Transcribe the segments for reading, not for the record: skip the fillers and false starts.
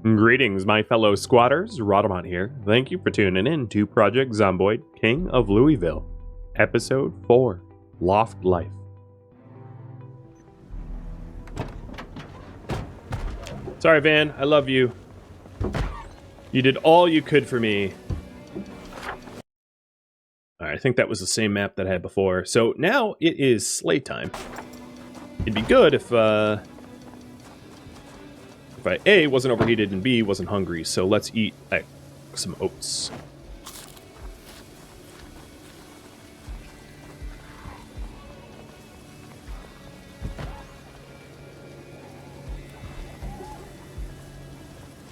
Greetings, my fellow squatters. Rhadamant here. Thank you for tuning in to Project Zomboid, King of Louisville, Episode 4, Loftlife. Sorry, Van. I love you. You did all you could for me. Alright, I think that was the same map that I had before. So now it is sleigh time. It'd be good if I A, wasn't overheated, and B, wasn't hungry. So let's eat some oats.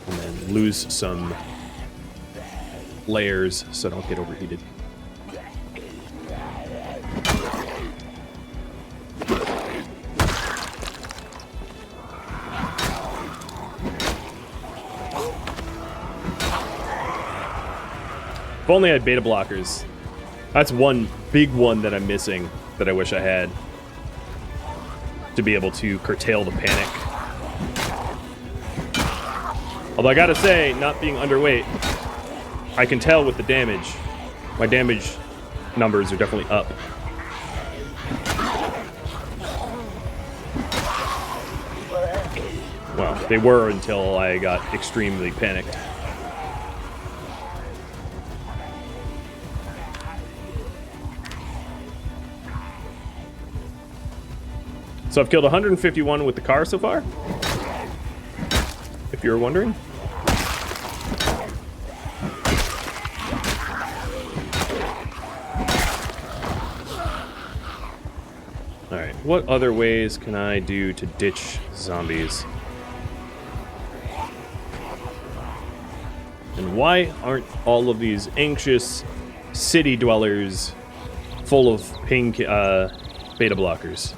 And then lose some layers so I don't get overheated. If only I had beta blockers. That's one big one that I'm missing that I wish I had. To be able to curtail the panic. Although I gotta say, not being underweight, I can tell with the damage. My damage numbers are definitely up. Well, they were until I got extremely panicked. So I've killed 151 with the car so far, if you were wondering. Alright, what other ways can I do to ditch zombies? And why aren't all of these anxious city dwellers full of pink beta blockers?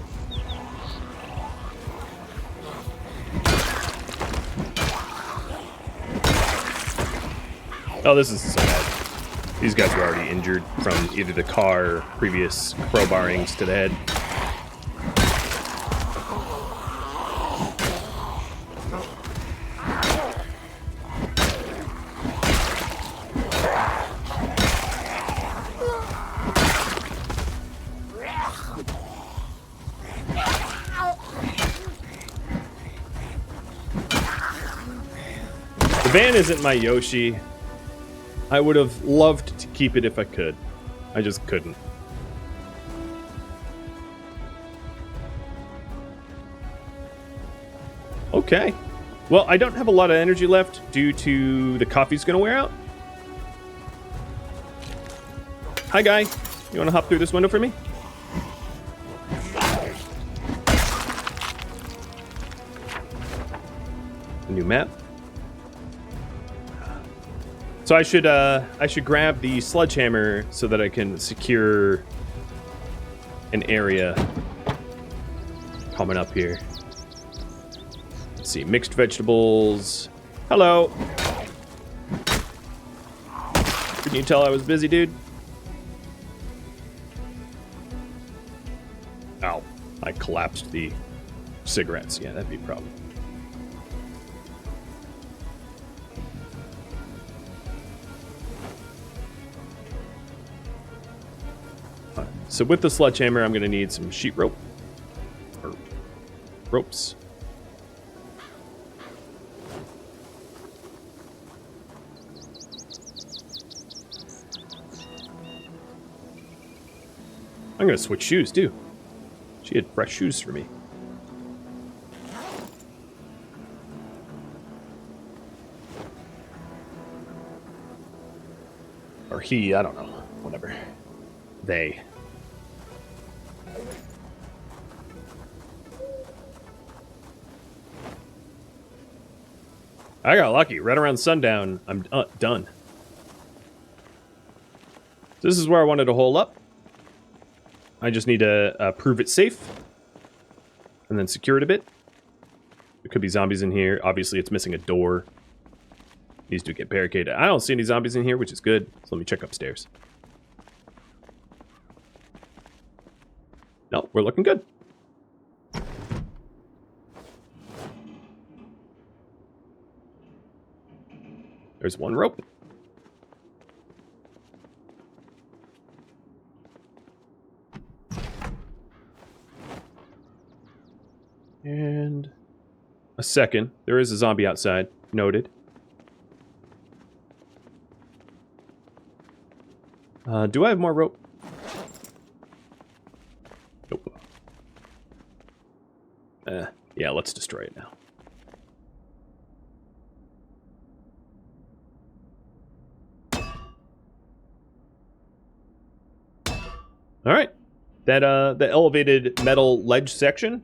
Oh, this isn't so bad. These guys were already injured from either the car or previous crowbarrings to the head. The van isn't my Yoshi. I would have loved to keep it if I could. I just couldn't. Okay. Well, I don't have a lot of energy left due to the coffee's gonna wear out. Hi, guy. You wanna hop through this window for me? A new map. So I should grab the sledgehammer so that I can secure an area coming up here. Let's see, mixed vegetables. Hello. Couldn't you tell I was busy, dude? Ow, I collapsed the cigarettes. Yeah, that'd be a problem. So with the sledgehammer, I'm going to need some sheet rope, or ropes. I'm going to switch shoes, too. She had fresh shoes for me. Or he, I don't know. Whatever. They. I got lucky. Right around sundown, I'm done. This is where I wanted to hole up. I just need to prove it safe. And then secure it a bit. There could be zombies in here. Obviously, it's missing a door. Needs to get barricaded. I don't see any zombies in here, which is good. So let me check upstairs. No, we're looking good. There's one rope. And a second. There is a zombie outside. Noted. Do I have more rope? Nope. Yeah, let's destroy it now. All right. That the elevated metal ledge section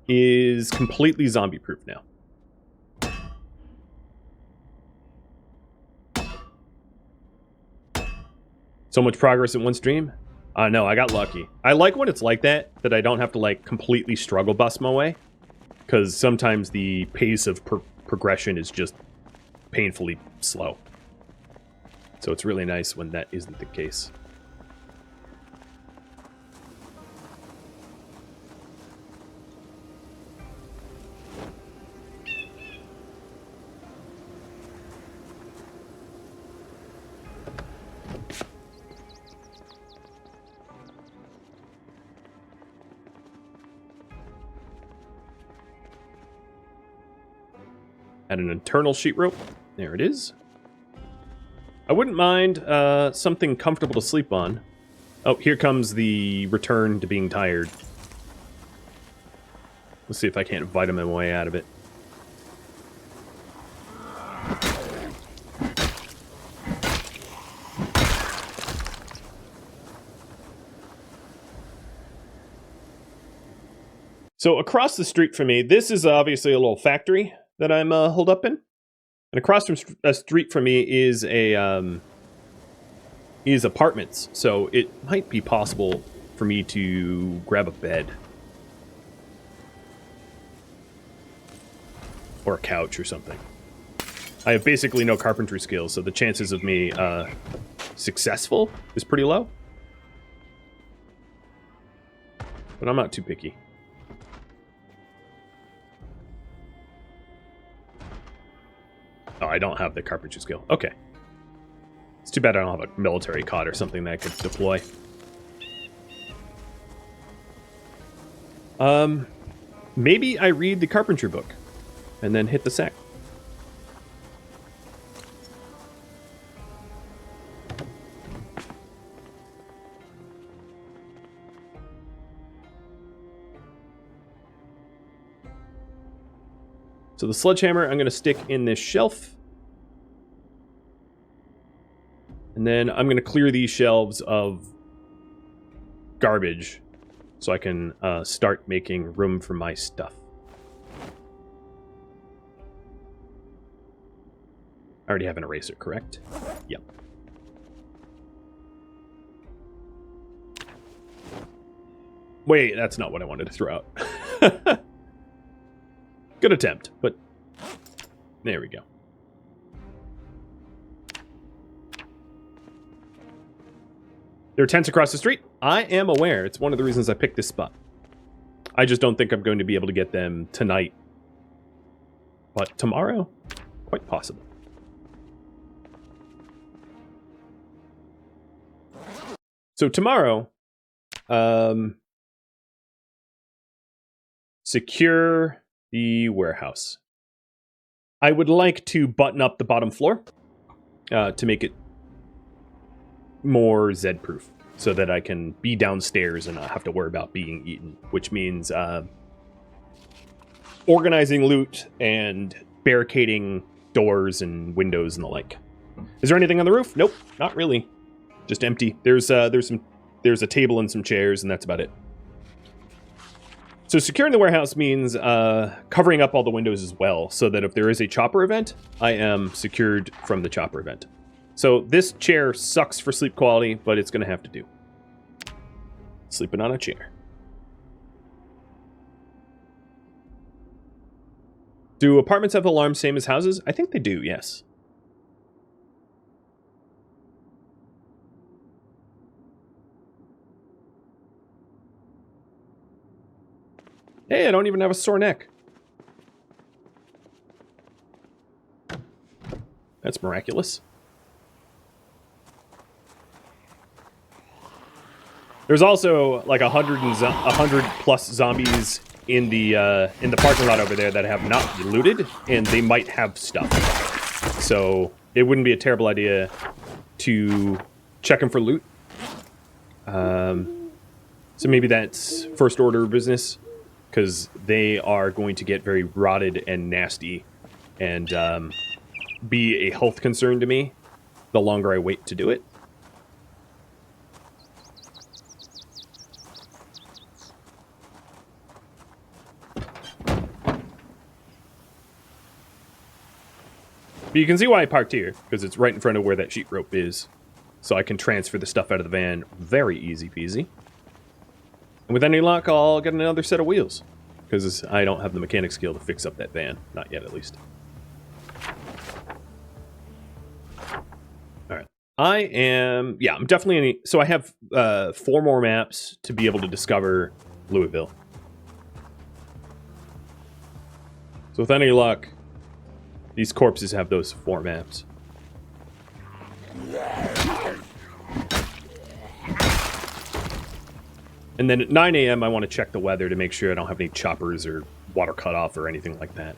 is completely zombie proof now. So much progress in one stream. No, I got lucky. I like when it's like that I don't have to like completely struggle bust my way, because sometimes the pace of progression is just painfully slow. So it's really nice when that isn't the case. Add an internal sheet rope. There it is. I wouldn't mind something comfortable to sleep on. Oh, here comes the return to being tired. Let's see if I can't vitamin my way out of it. So across the street from me, this is obviously a little factory that I'm holed up in, and across from a street from me is apartments. So it might be possible for me to grab a bed or a couch or something. I have basically no carpentry skills, so the chances of me successful is pretty low. But I'm not too picky. Oh, I don't have the carpentry skill. Okay. It's too bad I don't have a military cot or something that I could deploy. Maybe I read the carpentry book and then hit the sack. So the sledgehammer I'm going to stick in this shelf. And then I'm going to clear these shelves of garbage so I can start making room for my stuff. I already have an eraser, correct? Yep. Wait, that's not what I wanted to throw out. Good attempt, but there we go. There are tents across the street. I am aware. It's one of the reasons I picked this spot. I just don't think I'm going to be able to get them tonight. But tomorrow, quite possible. So tomorrow, secure the warehouse. I would like to button up the bottom floor to make it more Z-proof so that I can be downstairs and not have to worry about being eaten, which means organizing loot and barricading doors and windows and the like. Is there anything on the roof? Nope, not really. Just empty. There's a table and some chairs, and that's about it. So securing the warehouse means covering up all the windows as well, so that if there is a chopper event, I am secured from the chopper event. So this chair sucks for sleep quality, but it's going to have to do. Sleeping on a chair. Do apartments have alarms same as houses? I think they do, yes. Hey, I don't even have a sore neck. That's miraculous. There's also like 100 plus zombies in the parking lot over there that have not looted, and they might have stuff. So it wouldn't be a terrible idea to check them for loot. So maybe that's first order of business, because they are going to get very rotted and nasty, and be a health concern to me the longer I wait to do it. But you can see why I parked here, because it's right in front of where that sheet rope is. So I can transfer the stuff out of the van very easy peasy. And with any luck, I'll get another set of wheels, because I don't have the mechanic skill to fix up that van. Not yet, at least. Alright. I'm definitely so I have 4 more maps to be able to discover Louisville. So with any luck, these corpses have those 4 maps. And then at 9 a.m. I want to check the weather to make sure I don't have any choppers or water cutoff or anything like that.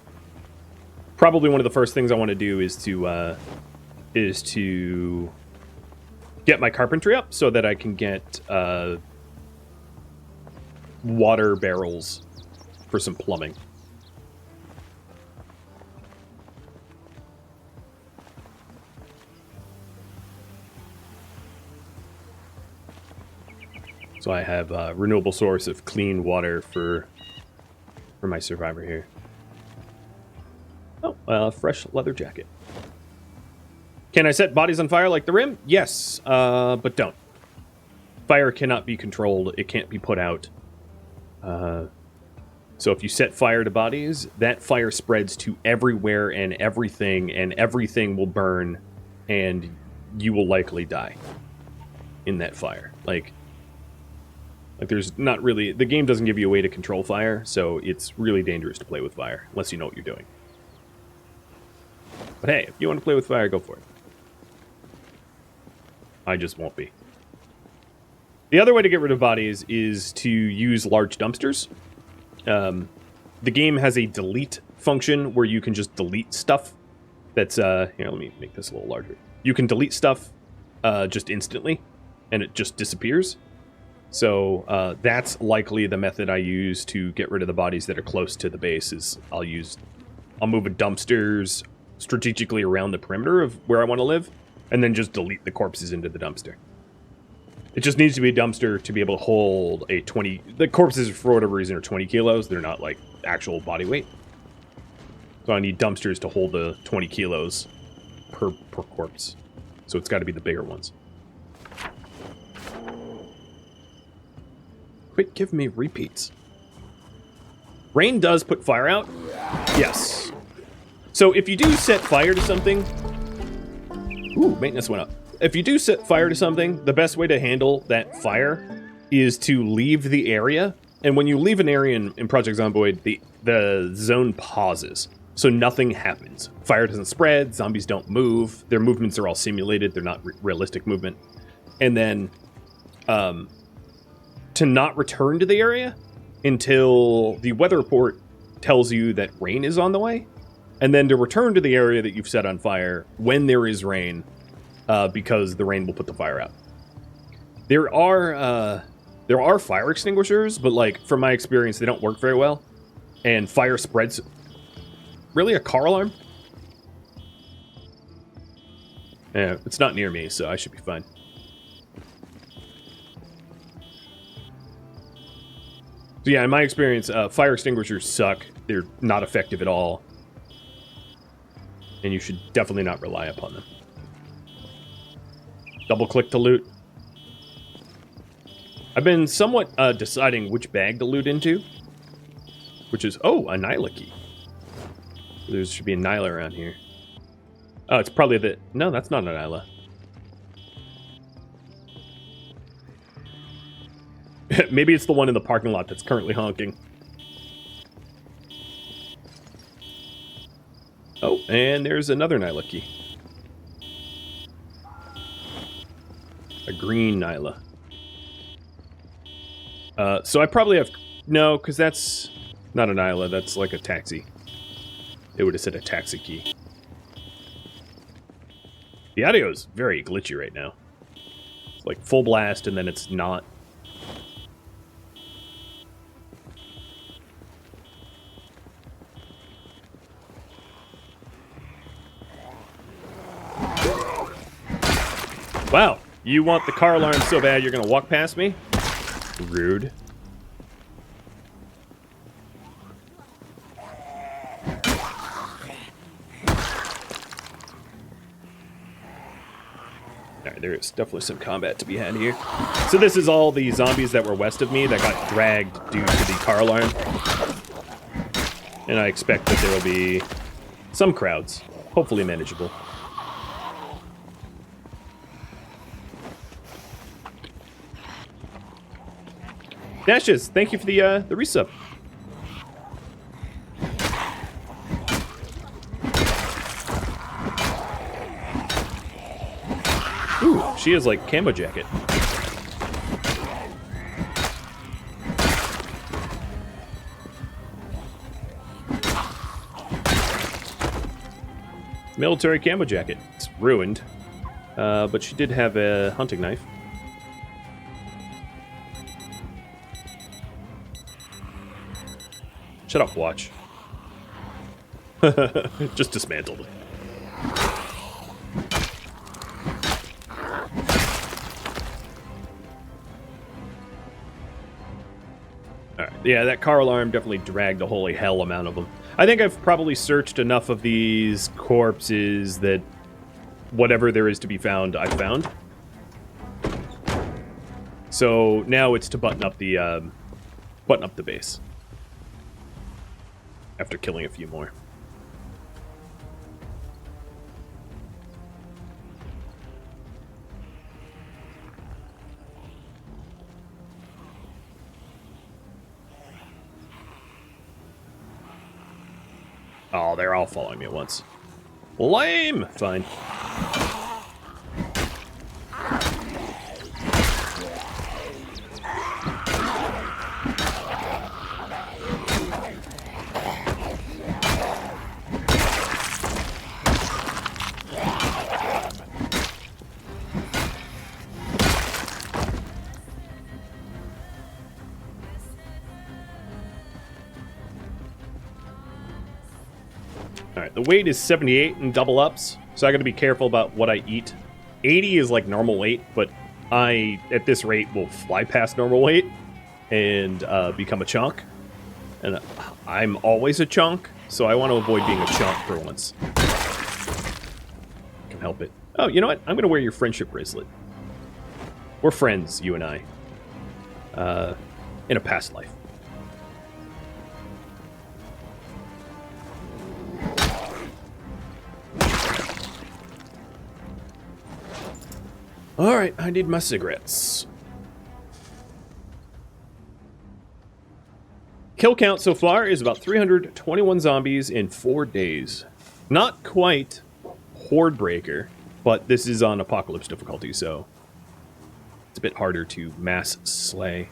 Probably one of the first things I want to do is to get my carpentry up so that I can get water barrels for some plumbing. So I have a renewable source of clean water for my survivor here. Oh, fresh leather jacket. Can I set bodies on fire like the rim? Yes, but don't. Fire cannot be controlled. It can't be put out. So if you set fire to bodies, that fire spreads to everywhere and everything will burn, and you will likely die in that fire. Like there's not really... The game doesn't give you a way to control fire, so it's really dangerous to play with fire, unless you know what you're doing. But hey, if you want to play with fire, go for it. I just won't be. The other way to get rid of bodies is to use large dumpsters. The game has a delete function where you can just delete stuff. That's, here, let me make this a little larger. You can delete stuff just instantly, and it just disappears. So that's likely the method I use to get rid of the bodies that are close to the base. Is I'll move a dumpsters strategically around the perimeter of where I want to live, and then just delete the corpses into the dumpster. It just needs to be a dumpster to be able to hold a 20... The corpses, for whatever reason, are 20 kilos. They're not, like, actual body weight. So I need dumpsters to hold the 20 kilos per corpse. So it's got to be the bigger ones. Quit giving me repeats. Rain does put fire out? Yes. So if you do set fire to something... Ooh, maintenance went up. If you do set fire to something, the best way to handle that fire is to leave the area. And when you leave an area in Project Zomboid, the zone pauses. So nothing happens. Fire doesn't spread, zombies don't move, their movements are all simulated, they're not realistic movement. And then... to not return to the area until the weather report tells you that rain is on the way, and then to return to the area that you've set on fire when there is rain, because the rain will put the fire out. There are fire extinguishers, but like from my experience, they don't work very well, and fire spreads. Really, a car alarm? Yeah, it's not near me, so I should be fine. So yeah, in my experience, fire extinguishers suck. They're not effective at all. And you should definitely not rely upon them. Double-click to loot. I've been somewhat deciding which bag to loot into. Which is... Oh, a Nyla key. There should be a Nyla around here. Oh, it's probably the... No, that's not a Nyla. Maybe it's the one in the parking lot that's currently honking. Oh, and there's another Nyla key. A green Nyla. So I probably have... No, because that's not an Nyla. That's like a taxi. They would have said a taxi key. The audio is very glitchy right now. It's like full blast, and then it's not. Wow, you want the car alarm so bad you're gonna walk past me? Rude. Alright, there's definitely some combat to be had here. So this is all the zombies that were west of me that got dragged due to the car alarm. And I expect that there will be some crowds, hopefully manageable. Dashes, thank you for the resub. Ooh, she has like camo jacket. Military camo jacket. It's ruined, but she did have a hunting knife. Shut up, watch. Just dismantled it. Alright, yeah, that car alarm definitely dragged a holy hell amount of them. I think I've probably searched enough of these corpses that whatever there is to be found, I've found. So now it's to button up the base. After killing a few more. Oh, they're all following me at once. Lame! Fine. Alright, the weight is 78 in double ups, so I gotta be careful about what I eat. 80 is like normal weight, but I, at this rate, will fly past normal weight and become a chunk. And I'm always a chunk, so I want to avoid being a chunk for once. Can help it. Oh, you know what? I'm gonna wear your friendship bracelet. We're friends, you and I. In a past life. Alright, I need my cigarettes. Kill count so far is about 321 zombies in 4 days. Not quite Horde Breaker, but this is on Apocalypse difficulty, so it's a bit harder to mass slay.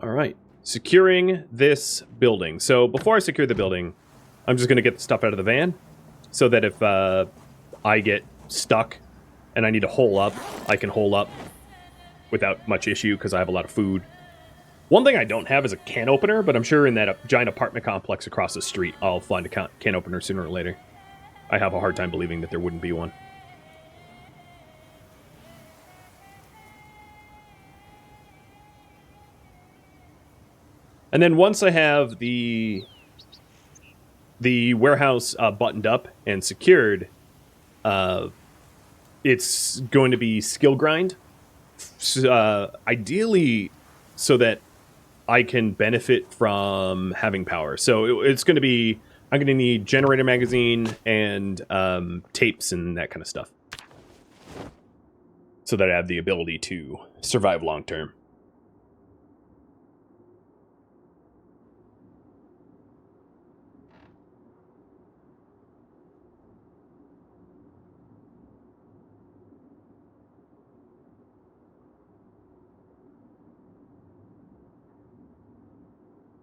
All right, securing this building. So before I secure the building, I'm just going to get the stuff out of the van so that if I get stuck and I need to hole up, I can hole up without much issue because I have a lot of food. One thing I don't have is a can opener, but I'm sure in that giant apartment complex across the street, I'll find a can opener sooner or later. I have a hard time believing that there wouldn't be one. And then once I have the warehouse buttoned up and secured, it's going to be skill grind. Ideally, so that I can benefit from having power. So it's going to be, I'm going to need generator magazine and tapes and that kind of stuff. so that I have the ability to survive long term.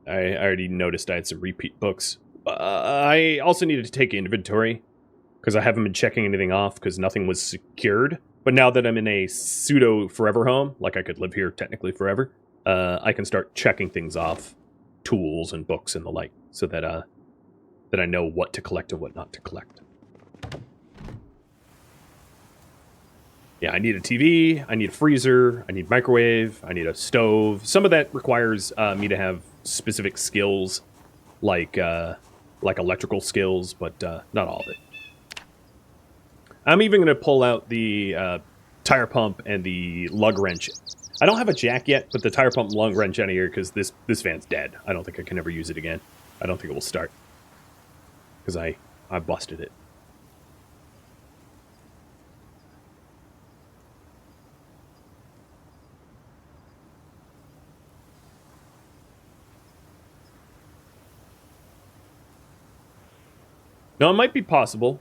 I already noticed I had some repeat books. I also needed to take inventory, because I haven't been checking anything off, because nothing was secured. But now that I'm in a pseudo forever home, like I could live here technically forever, I can start checking things off, tools and books and the like, so that that I know what to collect and what not to collect. Yeah, I need a TV, I need a freezer, I need microwave, I need a stove. Some of that requires me to have specific skills, like electrical skills, but not all of it. I'm even going to pull out the tire pump and the lug wrench. I don't have a jack yet, but the tire pump and lug wrench out of here, because this van's dead. I don't think I can ever use it again. I don't think it will start, because I busted it. Now, it might be possible,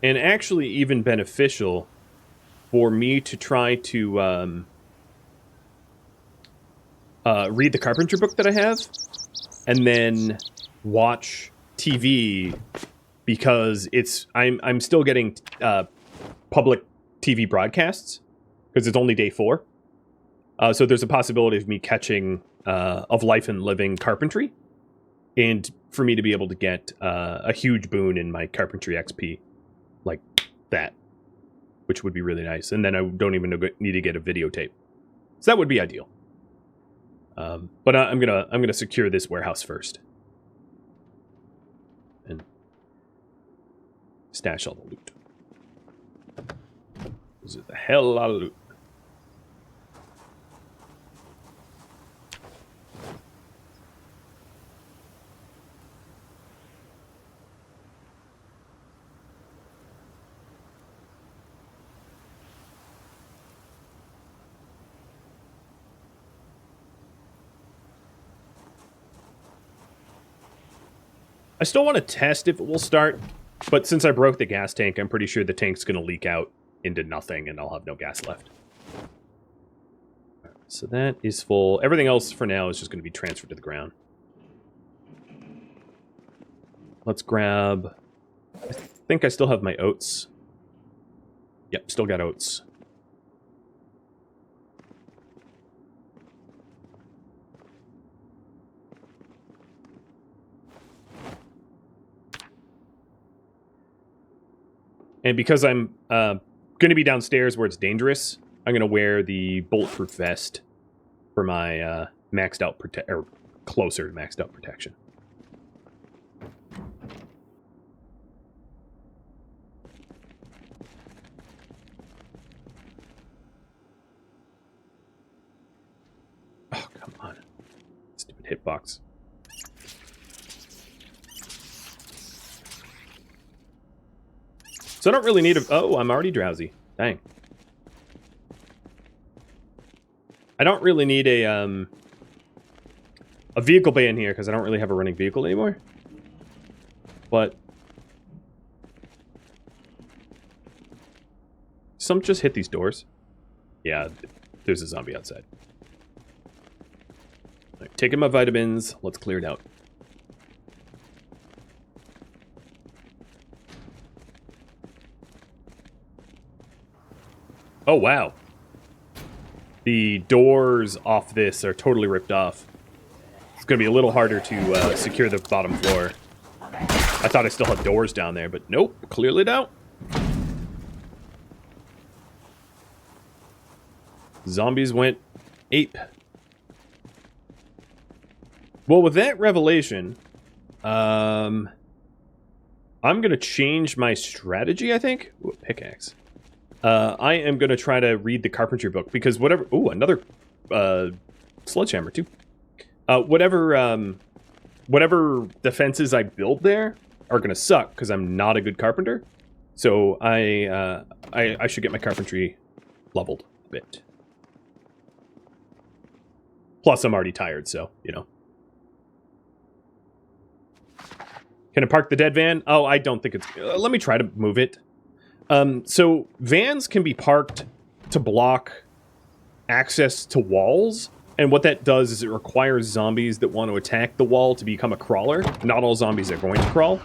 and actually even beneficial, for me to try to read the Carpentry book that I have, and then watch TV, because I'm still getting public TV broadcasts, because it's only day 4. So there's a possibility of me catching Of Life and Living Carpentry, and for me to be able to get a huge boon in my Carpentry XP, like that, which would be really nice. And then I don't even need to get a videotape, so that would be ideal. But I'm gonna secure this warehouse first, and stash all the loot. This is a hell of a lot of loot. I still want to test if it will start, but since I broke the gas tank, I'm pretty sure the tank's going to leak out into nothing, and I'll have no gas left. So that is full. Everything else for now is just going to be transferred to the ground. Let's grab... I think I still have my oats. Yep, still got oats. And because I'm going to be downstairs where it's dangerous, I'm going to wear the bulletproof vest for my maxed out or closer to maxed out protection. Oh, come on. Stupid hitbox. So I don't really need a... Oh, I'm already drowsy. Dang. I don't really need a vehicle bay in here, because I don't really have a running vehicle anymore. But... some just hit these doors. Yeah, there's a zombie outside. All right, taking my vitamins. Let's clear it out. Oh, wow. The doors off this are totally ripped off. It's going to be a little harder to secure the bottom floor. I thought I still had doors down there, but nope, clearly don't. Zombies went ape. Well, with that revelation, I'm going to change my strategy, I think. Ooh, pickaxe. I am going to try to read the Carpentry book, because whatever... Ooh, another sledgehammer, too. Whatever defenses I build there are going to suck, because I'm not a good carpenter. So I should get my Carpentry leveled a bit. Plus, I'm already tired, so, you know. Can I park the dead van? Oh, I don't think it's... let me try to move it. So, vans can be parked to block access to walls. And what that does is it requires zombies that want to attack the wall to become a crawler. Not all zombies are going to crawl.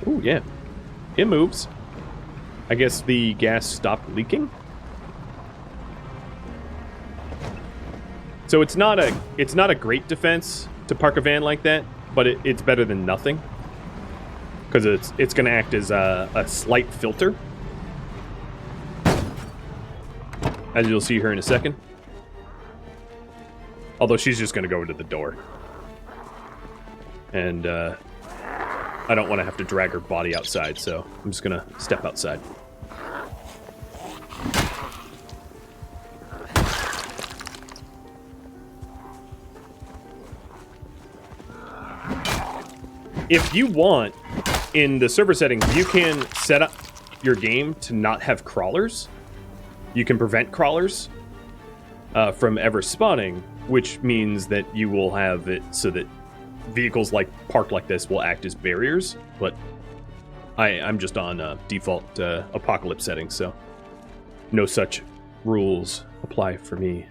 Ooh, yeah. It moves. I guess the gas stopped leaking. So it's not a great defense to park a van like that, but it's better than nothing. Because it's going to act as a slight filter. As you'll see here in a second. Although she's just going to go to the door. And I don't want to have to drag her body outside, so I'm just going to step outside. If you want, in the server settings, you can set up your game to not have crawlers. You can prevent crawlers from ever spawning, which means that you will have it so that vehicles like parked like this will act as barriers. But I'm just on default apocalypse settings, so no such rules apply for me.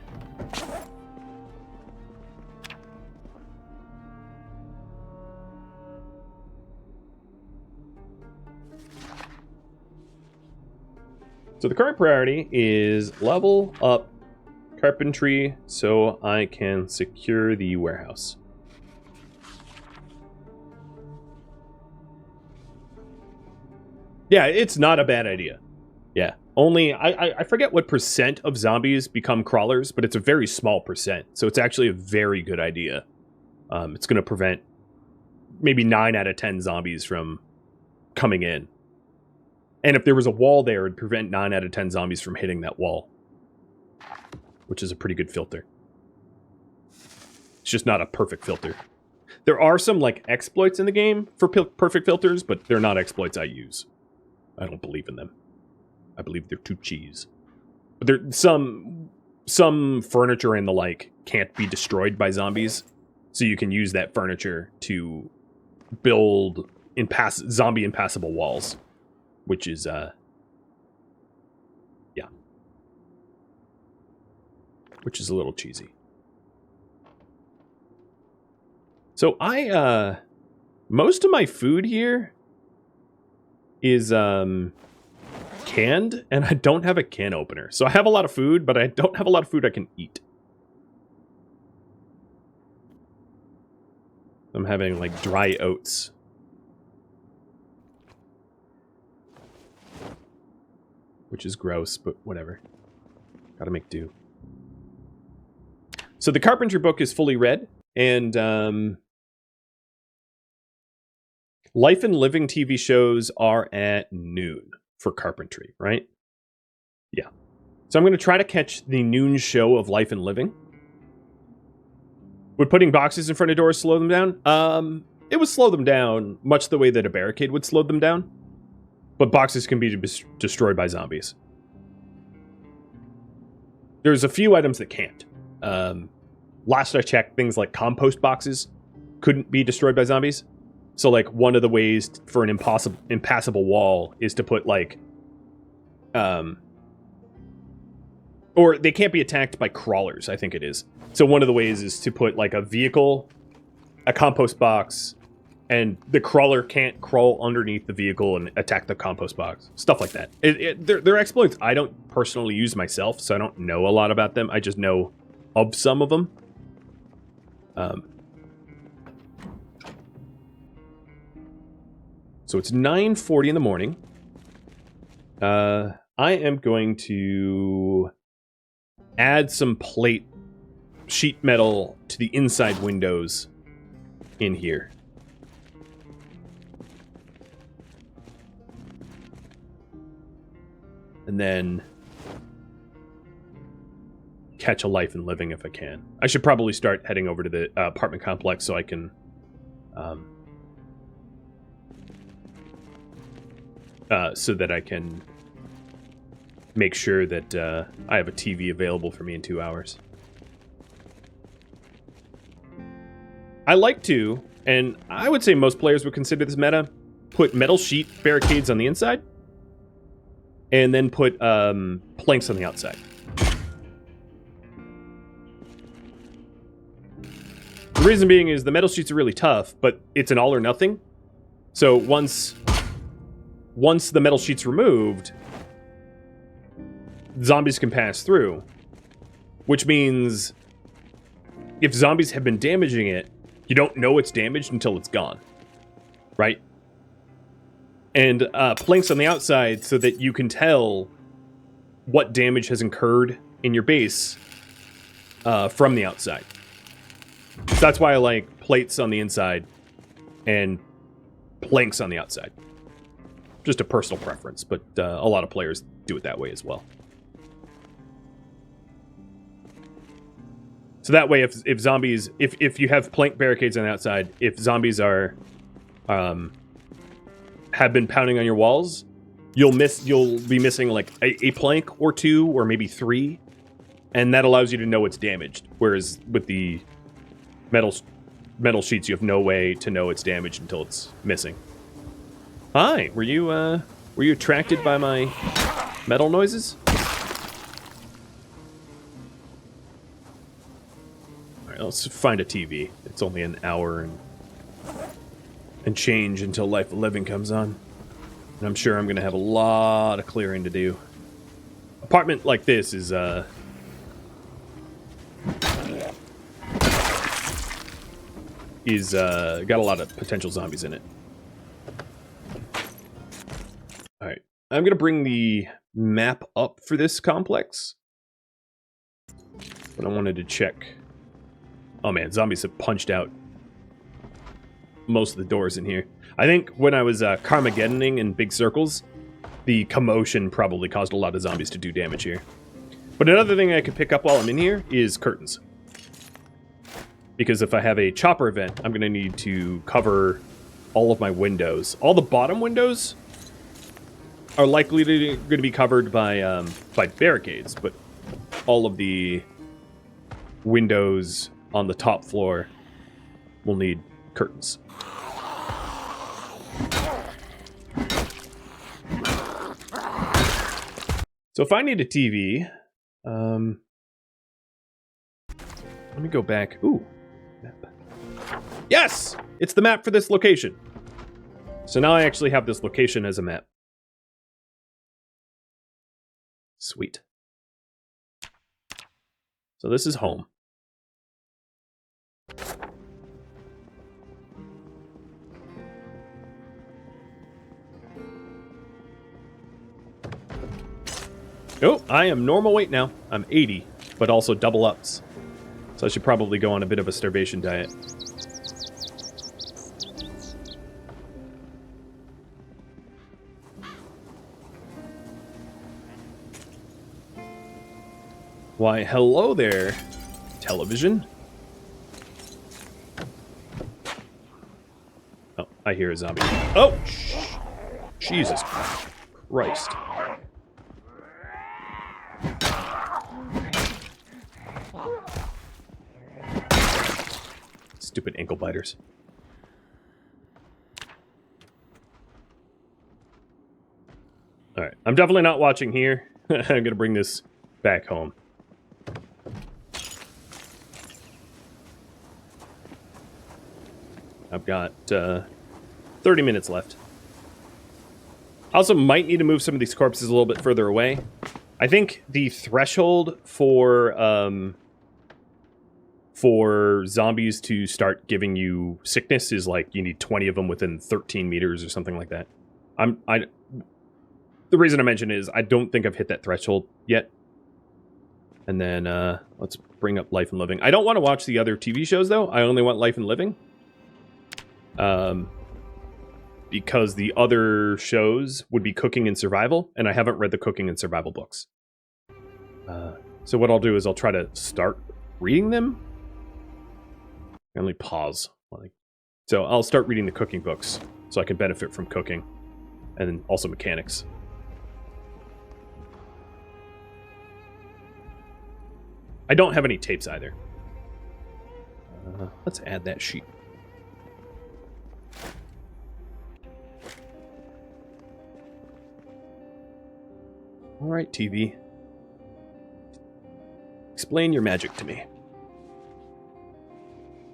So the current priority is level up Carpentry so I can secure the warehouse. Yeah, it's not a bad idea. Yeah, only, I forget what percent of zombies become crawlers, but it's a very small percent. So it's actually a very good idea. It's going to prevent maybe 9 out of 10 zombies from coming in. And if there was a wall there, it'd prevent 9 out of 10 zombies from hitting that wall. Which is a pretty good filter. It's just not a perfect filter. There are some, like, exploits in the game for perfect filters, but they're not exploits I use. I don't believe in them. I believe they're too cheese. But there some furniture and the like can't be destroyed by zombies. So you can use that furniture to build zombie impassable walls. Which is, yeah. Which is a little cheesy. So most of my food here is, canned, and I don't have a can opener. So I have a lot of food, but I don't have a lot of food I can eat. I'm having, like, dry oats. Which is gross, but whatever. Gotta make do. So the Carpentry book is fully read, and Life and Living TV shows are at noon for Carpentry, right? Yeah. So I'm going to try to catch the noon show of Life and Living. Would putting boxes in front of doors slow them down? It would slow them down much the way that a barricade would slow them down. But boxes can be destroyed by zombies. There's a few items that can't. Last I checked, things like compost boxes couldn't be destroyed by zombies. So, like, one of the ways for an impassable wall is to put, like... or they can't be attacked by crawlers, I think it is. So one of the ways is to put, like, a vehicle, a compost box... And the crawler can't crawl underneath the vehicle and attack the compost box. Stuff like that. They're exploits I don't personally use myself, so I don't know a lot about them. I just know of some of them. So it's 9:40 in the morning. I am going to add some sheet metal to the inside windows in here. And then catch a Life and Living if I can. I should probably start heading over to the apartment complex so I can so that I can make sure that I have a TV available for me in 2 hours. I like to, and I would say most players would consider this meta, put metal sheet barricades on the inside, and then put planks on the outside. The reason being is the metal sheets are really tough, but it's an all or nothing. So once the metal sheet's removed, zombies can pass through. Which means if zombies have been damaging it, you don't know it's damaged until it's gone. Right? And planks on the outside so that you can tell what damage has incurred in your base from the outside. So that's why I like plates on the inside and planks on the outside. Just a personal preference, but a lot of players do it that way as well. So that way, if zombies, if you have plank barricades on the outside, if zombies are have been pounding on your walls, you'll be missing like a plank or two or maybe three, and that allows you to know it's damaged. Whereas with the metal sheets, you have no way to know it's damaged until it's missing. Hi, were you attracted by my metal noises? All right, let's find a TV. It's only an hour and change until Life of Living comes on. And I'm sure I'm gonna have a lot of clearing to do. Apartment like this is got a lot of potential zombies in it. All right, I'm gonna bring the map up for this complex, but I wanted to check. Oh man, zombies have punched out most of the doors in here. I think when I was Carmageddoning in big circles, the commotion probably caused a lot of zombies to do damage here. But another thing I could pick up while I'm in here is curtains. Because if I have a chopper event, I'm going to need to cover all of my windows. All the bottom windows are likely going to be covered by barricades, but all of the windows on the top floor will need curtains. So if I need a TV, let me go back. Ooh, map. Yes! It's the map for this location. So now I actually have this location as a map. Sweet. So this is home. Oh, I am normal weight now. I'm 80, but also double ups. So I should probably go on a bit of a starvation diet. Why, hello there, television. Oh, I hear a zombie. Oh, Jesus Christ. Stupid ankle biters. Alright, I'm definitely not watching here. I'm gonna bring this back home. I've got 30 minutes left. I also might need to move some of these corpses a little bit further away. I think the threshold for zombies to start giving you sickness is like you need 20 of them within 13 meters or something like that. The reason I mention is I don't think I've hit that threshold yet. And then let's bring up Life and Living. I don't want to watch the other TV shows though. I only want Life and Living. Because the other shows would be cooking and survival, and I haven't read the cooking and survival books. So what I'll do is I'll try to start reading them. Let me pause. So I'll start reading the cooking books so I can benefit from cooking. And then also mechanics. I don't have any tapes either. Let's add that sheet. All right, TV. Explain your magic to me.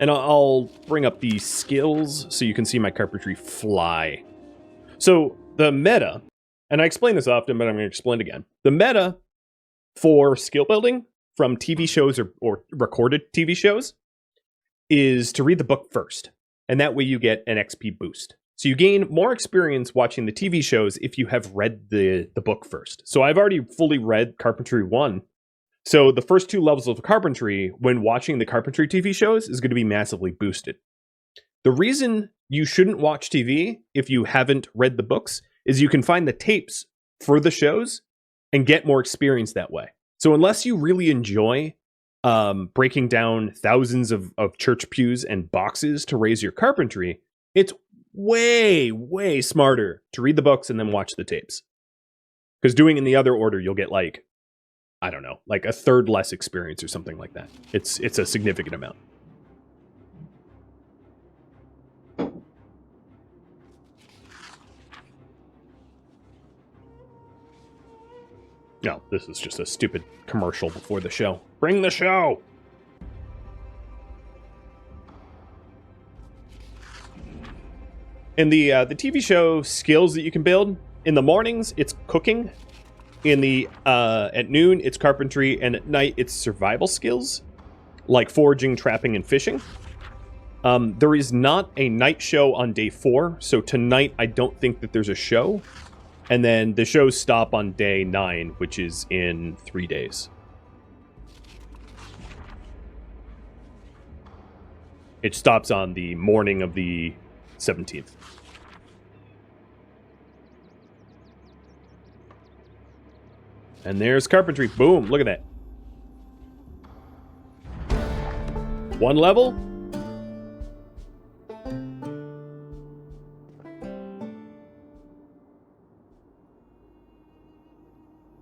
And I'll bring up the skills so you can see my carpentry fly. So the meta, and I explain this often, but I'm going to explain it again. The meta for skill building from TV shows or recorded TV shows is to read the book first. And that way you get an XP boost. So you gain more experience watching the TV shows if you have read the book first. So I've already fully read Carpentry 1. So the first 2 levels of Carpentry, when watching the Carpentry TV shows, is going to be massively boosted. The reason you shouldn't watch TV if you haven't read the books is you can find the tapes for the shows and get more experience that way. So unless you really enjoy breaking down thousands of church pews and boxes to raise your carpentry, it's way, way smarter to read the books and then watch the tapes. Because doing in the other order, you'll get like, I don't know, like a third less experience or something like that. It's a significant amount. No, this is just a stupid commercial before the show. Bring the show! In the TV show skills that you can build, in the mornings, it's cooking. In the at noon, it's carpentry, and at night, it's survival skills, like foraging, trapping, and fishing. There is not a night show on day 4, so tonight I don't think that there's a show. And then the shows stop on day 9, which is in 3 days. It stops on the morning of the 17th. And there's carpentry. Boom, look at that. 1 level.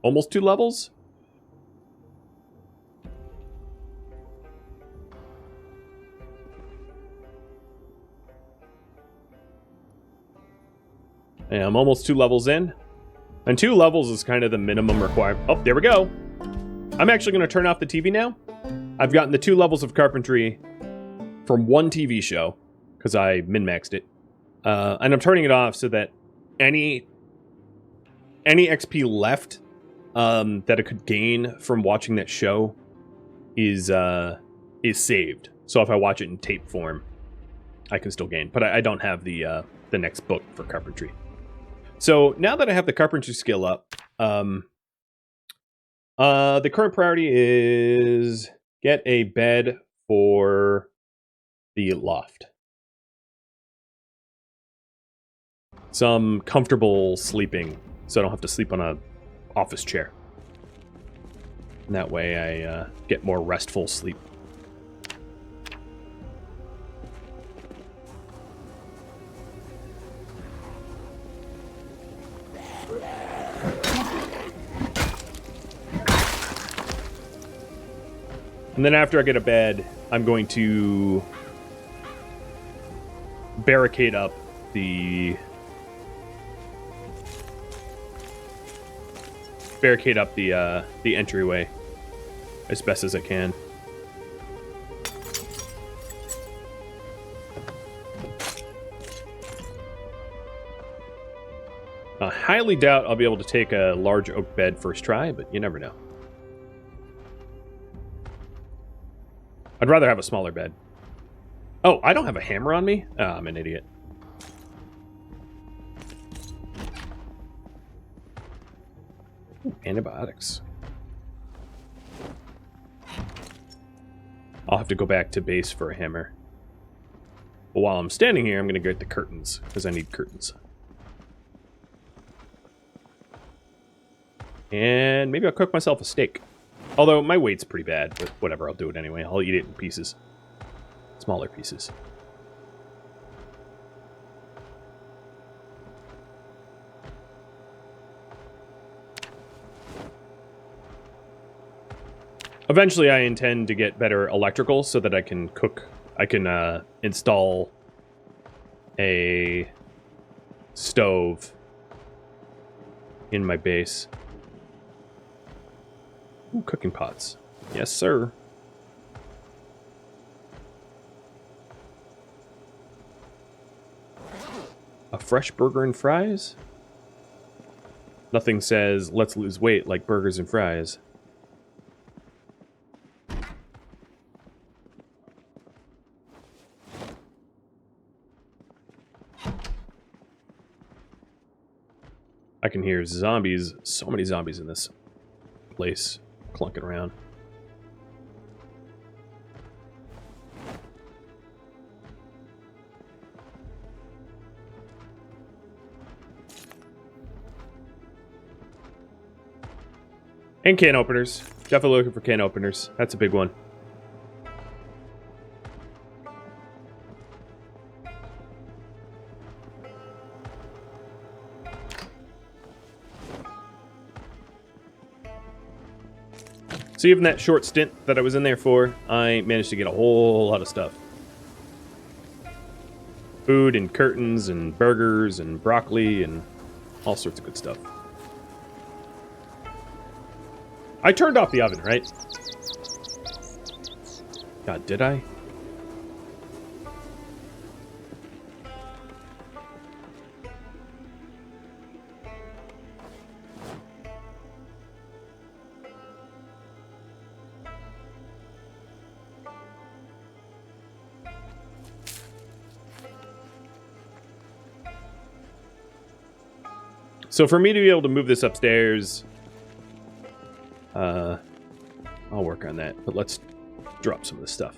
Almost 2 levels. Yeah, I'm almost 2 levels in. And 2 levels is kind of the minimum requirement. Oh, there we go. I'm actually going to turn off the TV now. I've gotten the 2 levels of carpentry from 1 TV show, because I min-maxed it. And I'm turning it off so that any XP left that I could gain from watching that show is saved. So if I watch it in tape form, I can still gain. But I don't have the next book for carpentry. So now that I have the carpentry skill up, the current priority is get a bed for the loft. Some comfortable sleeping, so I don't have to sleep on a office chair. And that way I get more restful sleep. And then after I get a bed, I'm going to barricade up the entryway as best as I can. I highly doubt I'll be able to take a large oak bed first try, but you never know. I'd rather have a smaller bed. Oh, I don't have a hammer on me? Oh, I'm an idiot. Ooh, antibiotics. I'll have to go back to base for a hammer. But while I'm standing here, I'm going to get the curtains, because I need curtains. And maybe I'll cook myself a steak. Although my weight's pretty bad, but whatever, I'll do it anyway. I'll eat it in pieces. Smaller pieces. Eventually, I intend to get better electrical so that I can cook. I can install a stove in my base. Ooh, cooking pots. Yes, sir. A fresh burger and fries? Nothing says, let's lose weight like burgers and fries. I can hear zombies. So many zombies in this place clunking around. And can openers. Definitely looking for can openers. That's a big one. So even that short stint that I was in there for, I managed to get a whole lot of stuff. Food and curtains and burgers and broccoli and all sorts of good stuff. I turned off the oven, right? God, did I? So for me to be able to move this upstairs, I'll work on that. But let's drop some of this stuff.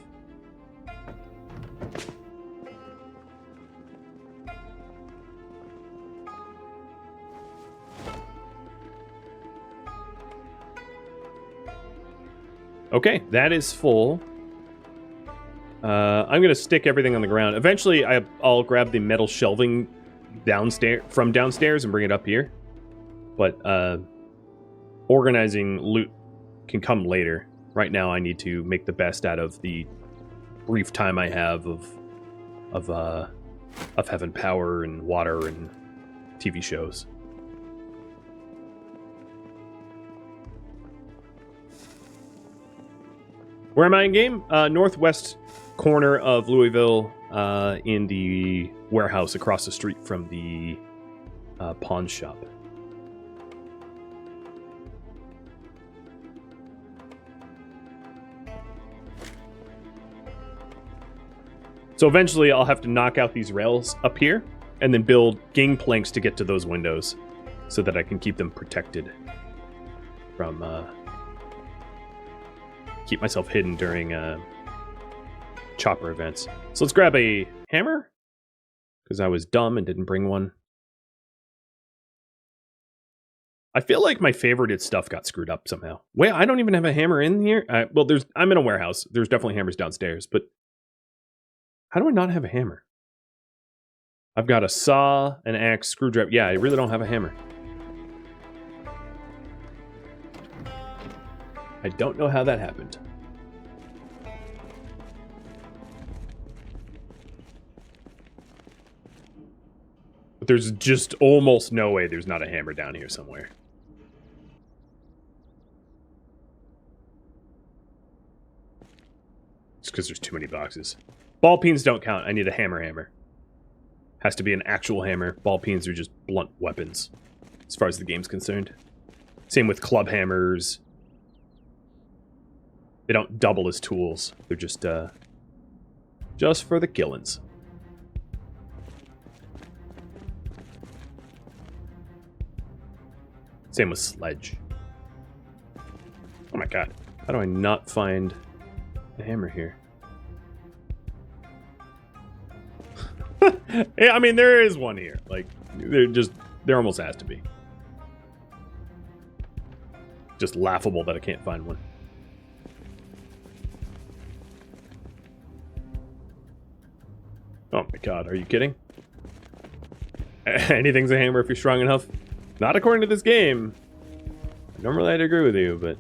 Okay, that is full. I'm going to stick everything on the ground. Eventually, I'll grab the metal shelving downstairs and bring it up here. But organizing loot can come later. Right now, I need to make the best out of the brief time I have of having power and water and TV shows. Where am I in game? Northwest corner of Louisville, in the warehouse across the street from the pawn shop. So eventually I'll have to knock out these rails up here and then build gangplanks to get to those windows so that I can keep them protected from keep myself hidden during chopper events. So let's grab a hammer because I was dumb and didn't bring one. I feel like my favorited stuff got screwed up somehow. Wait, I don't even have a hammer in here. Well, I'm in a warehouse. There's definitely hammers downstairs, but how do I not have a hammer? I've got a saw, an axe, screwdriver. Yeah, I really don't have a hammer. I don't know how that happened. But there's just almost no way there's not a hammer down here somewhere. It's because there's too many boxes. Ball peens don't count. I need a hammer. Has to be an actual hammer. Ball peens are just blunt weapons, as far as the game's concerned. Same with club hammers. They don't double as tools. They're just for the killings. Same with sledge. Oh my god. How do I not find a hammer here? Yeah, I mean, there is one here. Like, there almost has to be. Just laughable that I can't find one. Oh my god, are you kidding? Anything's a hammer if you're strong enough. Not according to this game. Normally I'd agree with you, but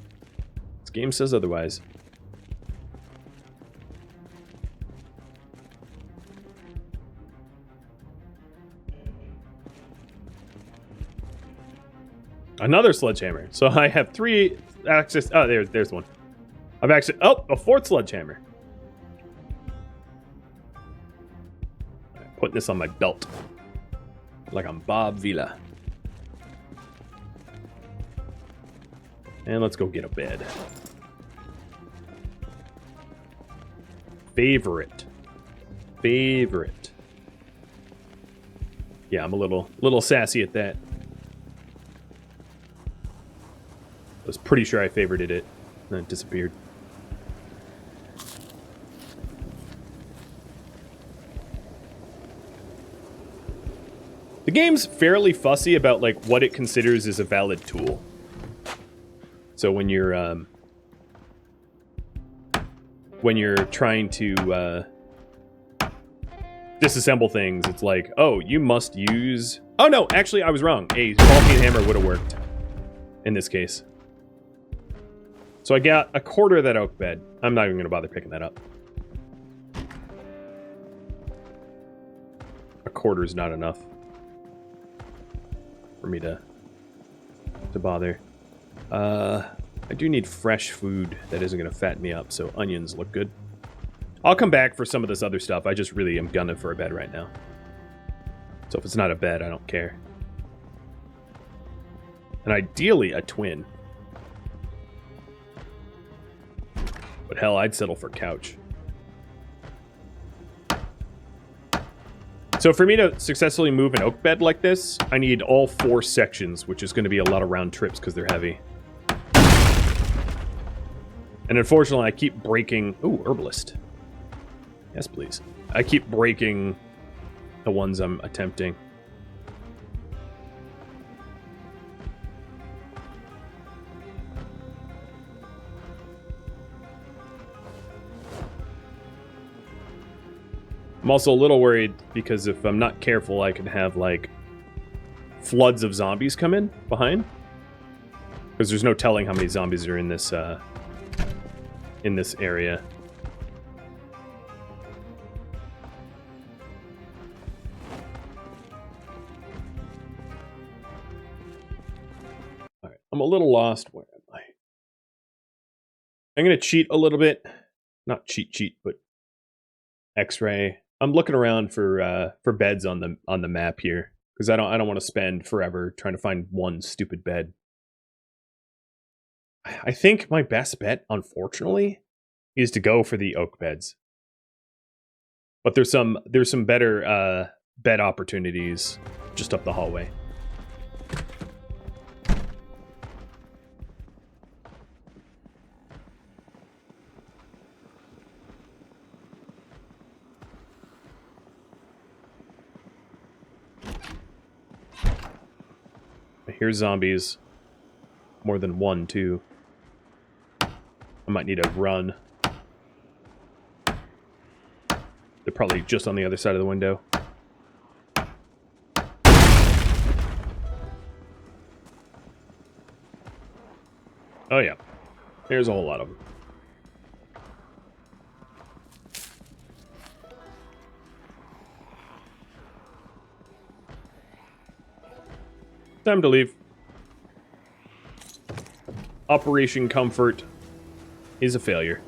it's The game says otherwise. Another sledgehammer. So I have 3 access. Oh, there's one. I've actually. Oh, a 4th sledgehammer. Putting this on my belt. Like I'm Bob Vila. And let's go get a bed. Favorite. Yeah, I'm a little sassy at that. I was pretty sure I favorited it, and then it disappeared. The game's fairly fussy about like what it considers is a valid tool. So when you're trying to disassemble things, it's like, oh, you must use. Oh no, actually, I was wrong. A bulky hammer would have worked in this case. So I got a quarter of that oak bed. I'm not even going to bother picking that up. A quarter is not enough for me to bother. I do need fresh food that isn't going to fatten me up, so onions look good. I'll come back for some of this other stuff. I just really am gunning for a bed right now. So if it's not a bed, I don't care. And ideally, a twin. But hell, I'd settle for couch. So for me to successfully move an oak bed like this, I need all 4 sections, which is going to be a lot of round trips because they're heavy. And unfortunately, I keep breaking... Ooh, herbalist. Yes, please. I keep breaking the ones I'm attempting. I'm also a little worried because if I'm not careful, I could have, like, floods of zombies come in behind. Because there's no telling how many zombies are in this area. Alright, I'm a little lost. Where am I? I'm going to cheat a little bit. Not cheat, but X-ray. I'm looking around for beds on the map here because I don't want to spend forever trying to find one stupid bed. I think my best bet, unfortunately, is to go for the oak beds. But there's some better bed opportunities just up the hallway. I hear zombies. More than one, too. I might need to run. They're probably just on the other side of the window. Oh, yeah. There's a whole lot of them. Time to leave. Operation Comfort is a failure.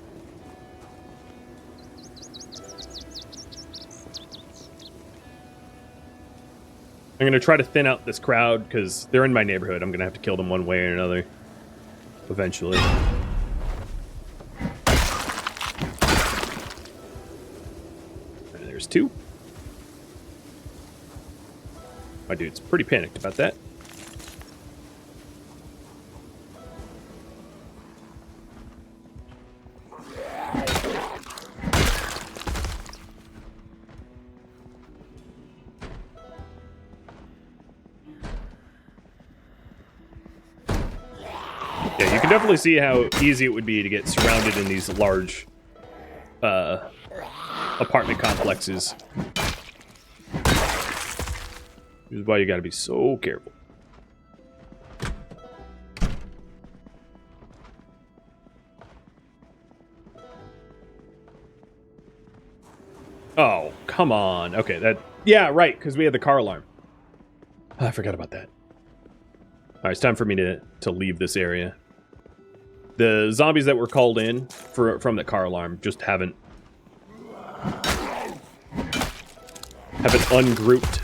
I'm going to try to thin out this crowd because they're in my neighborhood. I'm going to have to kill them one way or another eventually. And there's 2. My dude's pretty panicked about that. Yeah, you can definitely see how easy it would be to get surrounded in these large apartment complexes. This is why you gotta be so careful. Oh, come on. Okay, yeah, right, because we had the car alarm. I forgot about that. All right, it's time for me to leave this area. The zombies that were called in from the car alarm just haven't ungrouped.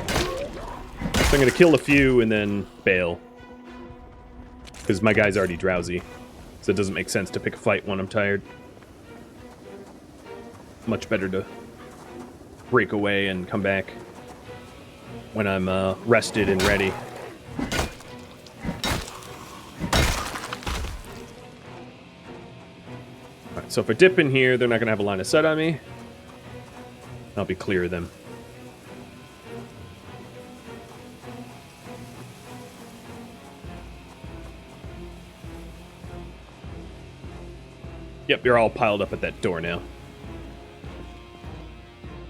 So I'm going to kill a few and then bail. Because my guy's already drowsy. So it doesn't make sense to pick a fight when I'm tired. Much better to break away and come back when I'm rested and ready. Alright, so if I dip in here, they're not going to have a line of sight on me. I'll be clear of them. Yep, you're all piled up at that door now.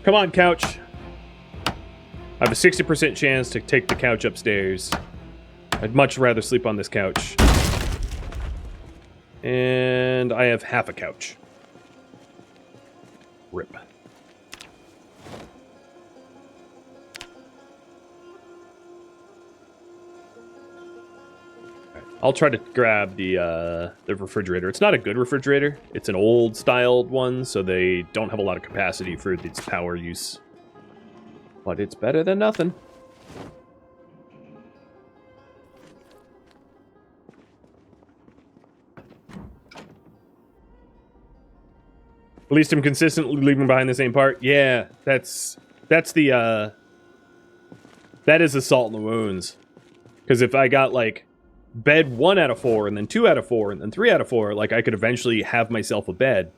Come on, couch. I have a 60% chance to take the couch upstairs. I'd much rather sleep on this couch. And I have half a couch. Rip. I'll try to grab the refrigerator. It's not a good refrigerator. It's an old-styled one, so they don't have a lot of capacity for its power use. But it's better than nothing. At least I'm consistently leaving behind the same part. Yeah, that is a salt in the wounds. Because if I got, like, bed 1 out of 4, and then 2 out of 4, and then 3 out of 4, like, I could eventually have myself a bed.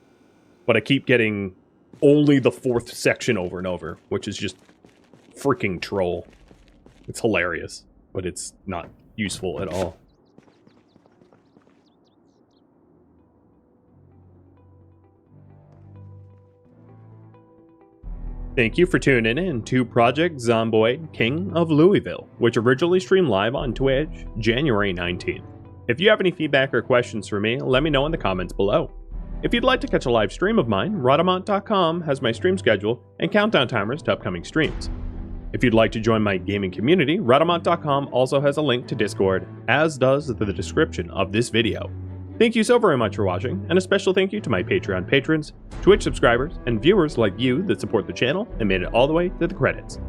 But I keep getting only the 4th section over and over, which is just freaking troll. It's hilarious, but it's not useful at all. Thank you for tuning in to Project Zomboid, King of Louisville, which originally streamed live on Twitch, January 19th. If you have any feedback or questions for me, let me know in the comments below. If you'd like to catch a live stream of mine, Rhadamant.com has my stream schedule and countdown timers to upcoming streams. If you'd like to join my gaming community, Rhadamant.com also has a link to Discord, as does the description of this video. Thank you so very much for watching, and a special thank you to my Patreon patrons, Twitch subscribers, and viewers like you that support the channel and made it all the way to the credits.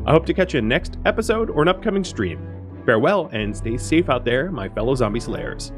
I hope to catch you in next episode or an upcoming stream. Farewell, and stay safe out there, my fellow zombie slayers.